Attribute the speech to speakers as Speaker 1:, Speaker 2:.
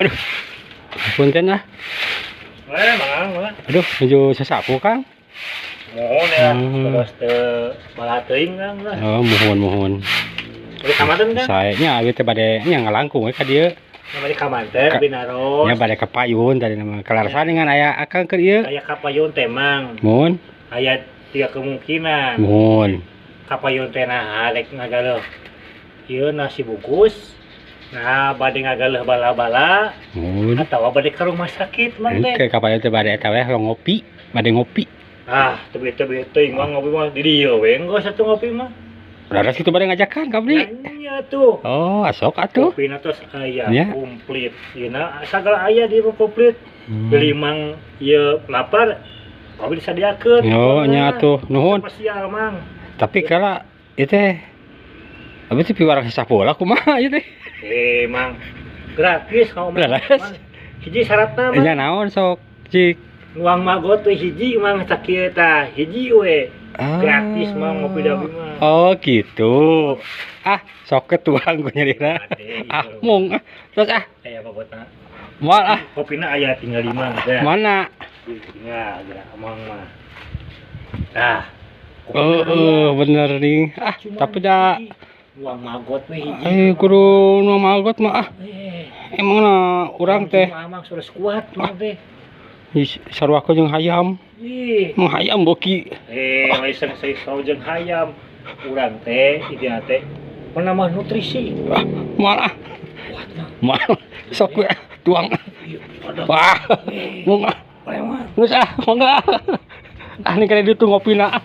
Speaker 1: Aduh, punten lah.
Speaker 2: Mang.
Speaker 1: Aduh, menuju sesapu Kang.
Speaker 2: Mohon ya, terus malah teuing Kang lah.
Speaker 1: Oh, mohon.
Speaker 2: Di kamanten Kang.
Speaker 1: Saya gitu bade nya ngalangkung ka dieu.
Speaker 2: Nama di kamanten binaros.
Speaker 1: Nya bade kapayun tadi nama kelarasan dengan aya akang keur ieu.
Speaker 2: Aya kapayun teh Mang.
Speaker 1: Mohon.
Speaker 2: Aya 3 kemungkinan.
Speaker 1: Mohon.
Speaker 2: Kapayun teh nah rek ngagaleuh. Ieu nasi bungkus. Nah, bade ngagaleuh bala-bala
Speaker 1: Mohon.
Speaker 2: atawa bade ka rumah sakit Mang teh.
Speaker 1: Ke kapayun teh bade eta we ngopi, bade ngopi.
Speaker 2: Ah, teu teuing Mang ngopi mah di dieu we engko satu ngopi mah.
Speaker 1: Laras kitu bade ngajakan ka abdi.
Speaker 2: Nya tuh.
Speaker 1: Oh, asok atuh.
Speaker 2: Kopina tos aya
Speaker 1: Ya.
Speaker 2: komplit. Yeuna sagala aya di komplit. Beli Mang ieu lapar, abi disadiakeun.
Speaker 1: Yo nya atuh nuhun.
Speaker 2: Spesial Mang.
Speaker 1: Tapi kala ieu teh abdi teh piwarang sapola kumaha ieu teh?
Speaker 2: Mang gratis kamu
Speaker 1: Laras.
Speaker 2: hiji syaratna Mang.
Speaker 1: Nya naon sok cik.
Speaker 2: Nuang magot teh hiji Mang sakieu tah, hiji we. Gratis Mang ngopi da abdi mah.
Speaker 1: Oh gitu. Ah, sok ketuang gue nyarina. Ah, mung. Terus ah,
Speaker 2: Aya babotna.
Speaker 1: moal ah.
Speaker 2: Kopina aya tinggal 5 teh.
Speaker 1: Mana?
Speaker 2: Tinggal geura Mang mah. Nah.
Speaker 1: Bener nih. Ah, tapi da
Speaker 2: Nuang magot we hiji.
Speaker 1: kudu nu magot mah ah. Emang na urang teh
Speaker 2: Mang sudah kuat Mang teh.
Speaker 1: sarua aku jeung hayam.
Speaker 2: Ih.
Speaker 1: Mang hayam boki.
Speaker 2: Lain saya jeung hayam. Urang teh ieu teh penambah nutrisi.
Speaker 1: Ah, moal ah.
Speaker 2: Kuat Mang.
Speaker 1: Moal sok we tuang.
Speaker 2: Ada.
Speaker 1: Wah. Mung ah.
Speaker 2: Lewat.
Speaker 1: Geus ah, mangga. Ah, ini kali ditu ngopina ah.